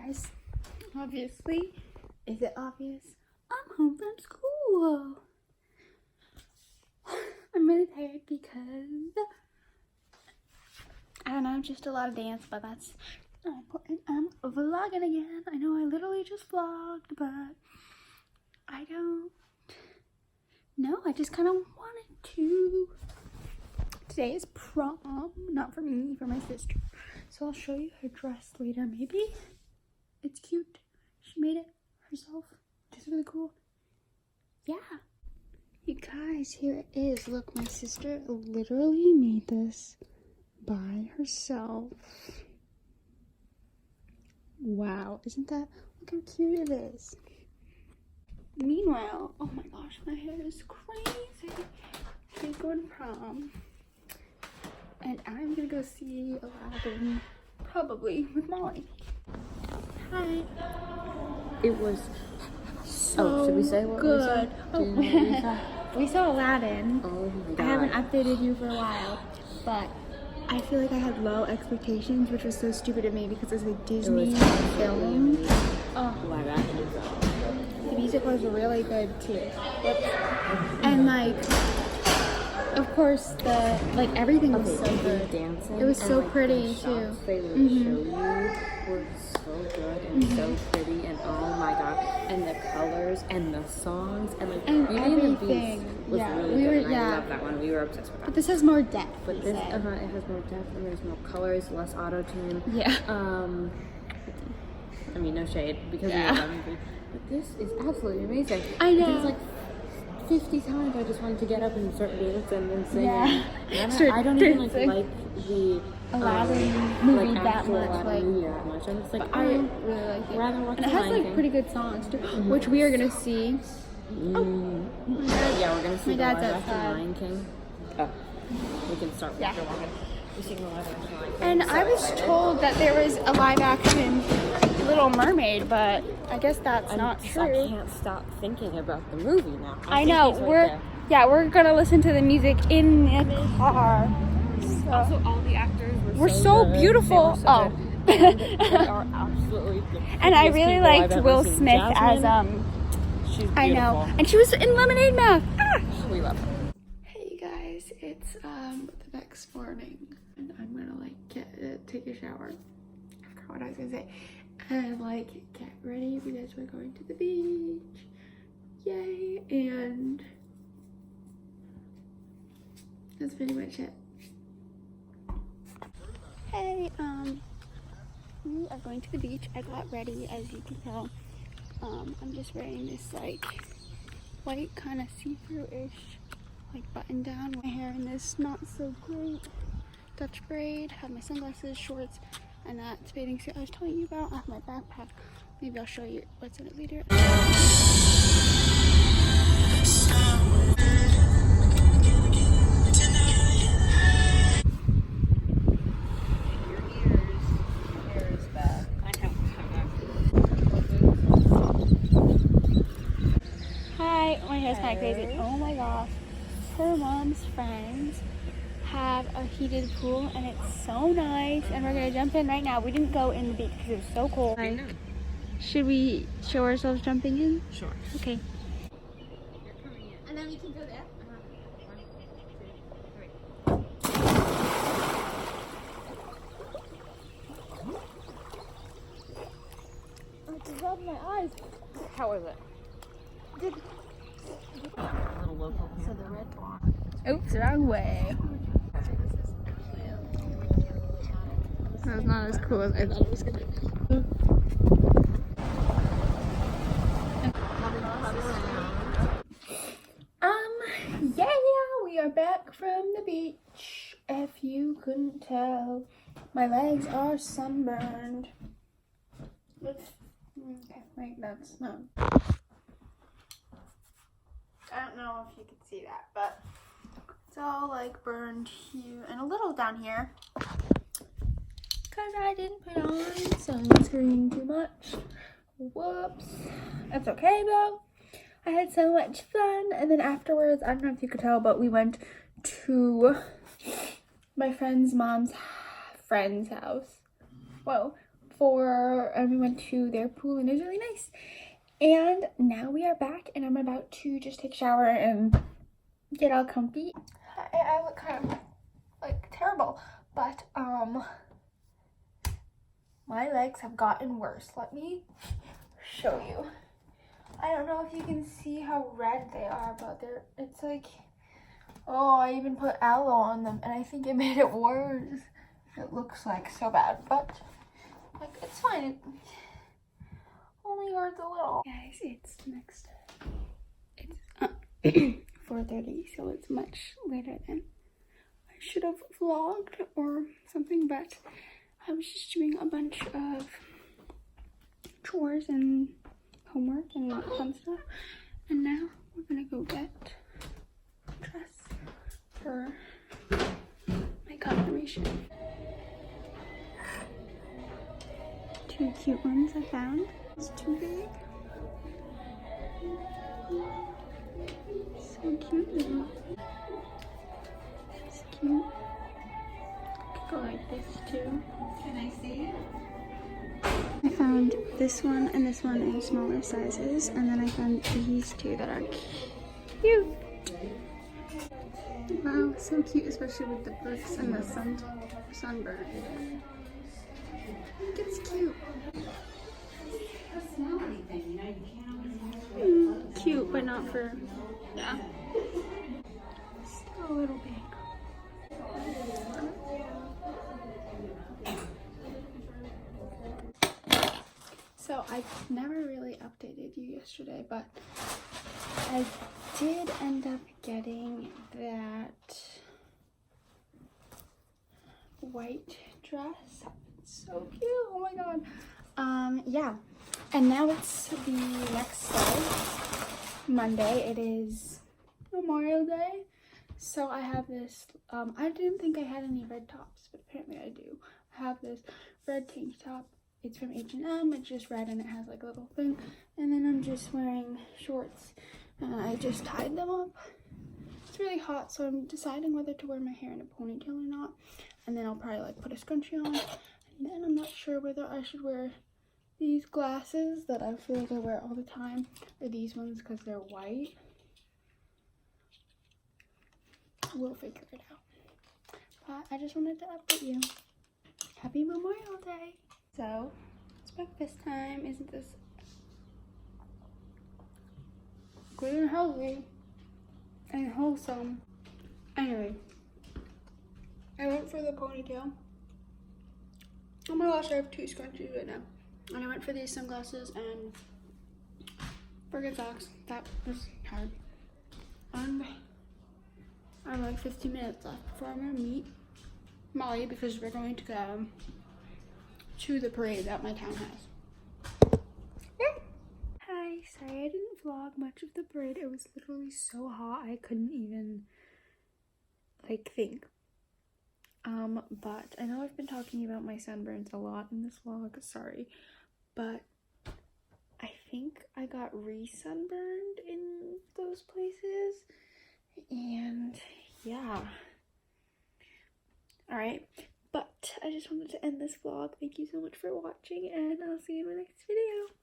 guys, obviously, is it obvious? I'm home from school. I'm really tired because, I don't know, just a lot of dance, but that's not important. I'm vlogging again. I know I literally just vlogged, but I don't know. I just kind of wanted to. Today is prom, not for me, for my sister. So I'll show you her dress later, maybe. It's cute. She made it herself. It's really cool. Yeah. You guys, here it is. Look, my sister literally made this by herself. Wow, isn't that, look how cute it is. Meanwhile, oh my gosh, my hair is crazy. She's going to prom. And I'm gonna go see Aladdin, probably with Molly. Hi. It was so should we say what good. We saw? We saw Aladdin. Oh my god. I haven't updated you for a while, but I feel like I had low expectations, which was so stupid of me because it's a Disney film. Oh, the music was really good too. And like, of course, everything was so good. Dancing, it was so pretty the too. They would show you were so good and so pretty, and oh my god, and the colors and the songs and like And Beauty and the everything. Beast was Yeah, really we good. were- And yeah. I love that one. We were obsessed with that. But this has more depth. But this, it has more depth and there's more colors, less auto tune. Yeah. I mean, no shade because we love that movie, but this is absolutely amazing. I know. It's like 50 times I just wanted to get up and start dancing and singing. Yeah. And Start I don't even like dancing. the Aladdin movie like that actual much. Aladdin Like, movie that much. I'm just like, I really like it. rather watch And it The has Lion like King. pretty good songs too, which we are gonna see. Yeah, we're gonna see My the dad's live action outside. Lion King. Oh, we can start with the one. We're seeing the live action Lion King. And I was told that there was a live action Little Mermaid, but I guess that's not true. I can't stop thinking about the movie now. I know. We're gonna listen to the music in the car. So. Also, all the actors We're were so good. beautiful. They were so good. And they are absolutely the And I prettiest really people I've liked ever Will seen. Smith Jasmine, as she's beautiful. I know, and she was in Lemonade Mouth. Ah! We love her. Hey guys, it's the next morning, and I'm gonna like take a shower. I forgot what I was gonna say, and like get ready because we're going to the beach. Yay! And that's pretty much it. Hey, we are going to the beach. I got ready, as you can tell. I'm just wearing this like white kind of see-through-ish like button down. My hair in this not so great Dutch braid. Have my sunglasses, shorts, and that bathing suit I was telling you about. I have my backpack. Maybe I'll show you what's in it later. Hi, my hair's kind of crazy. Oh my gosh. Her mom's friends have a heated pool and it's so nice, and we're gonna jump in right now. We didn't go in the beach because it was so cold. I know. Should we show ourselves jumping in? Sure. Okay. And then we can go there. I just rubbed my eyes. How was it? A little local here. So the red one. Oops, wrong way. That was not as cool as I thought it was gonna be. Yeah, we are back from the beach. If you couldn't tell, my legs are sunburned. Okay, wait, that's not. I don't know if you can see that, but it's all like burned here and a little down here. Because I didn't put on sunscreen too much. Whoops. That's okay though. I had so much fun, and then afterwards, I don't know if you could tell, but we went to my friend's mom's friend's house. Whoa, and we went to their pool and it was really nice. And now we are back and I'm about to just take a shower and get all comfy. I look kind of like terrible, but my legs have gotten worse. Let me show you. I don't know if you can see how red they are, but it's like, oh, I even put aloe on them and I think it made it worse. It looks like so bad, but like it's fine. It only hurts a little. Guys, it's 4:30, so it's much later than I should have vlogged or something, but I was just doing a bunch of chores and homework and fun stuff, and now we're gonna go get a dress for my confirmation. 2 cute ones I found. It's too big. So cute little. It's cute. Could go like this too. Can I see? I found this one and this one in smaller sizes, and then I found these two that are cute. Wow, so cute, especially with the bricks and the sunburn. It's cute. Cute, but not for, yeah. Still a little big. So I never really updated you yesterday, but I did end up getting that white dress. It's so cute. Oh my god. Yeah. And now it's the next day, Monday. It is Memorial Day. So I have this, I didn't think I had any red tops, but apparently I do. I have this red tank top. It's from H&M. It's just red and it has like a little thing. And then I'm just wearing shorts and I just tied them up. It's really hot, so I'm deciding whether to wear my hair in a ponytail or not. And then I'll probably like put a scrunchie on. And then I'm not sure whether I should wear these glasses that I feel like I wear all the time, or these ones because they're white. We'll figure it out. But I just wanted to update you. Happy Memorial Day. So, it's breakfast time. Isn't this good and healthy and wholesome? Anyway, I went for the ponytail. Oh my gosh, I have 2 scrunchies right now. And I went for these sunglasses and friggin' socks. That was hard. And I have like 15 minutes left before I'm gonna meet Molly because we're going to go to the parade that my town has. Yeah. Hi, sorry I didn't vlog much of the parade. It was literally so hot I couldn't even like think. But I know I've been talking about my sunburns a lot in this vlog, sorry, but I think I got re-sunburned in those places, and yeah. Alright, but I just wanted to end this vlog. Thank you so much for watching, and I'll see you in my next video.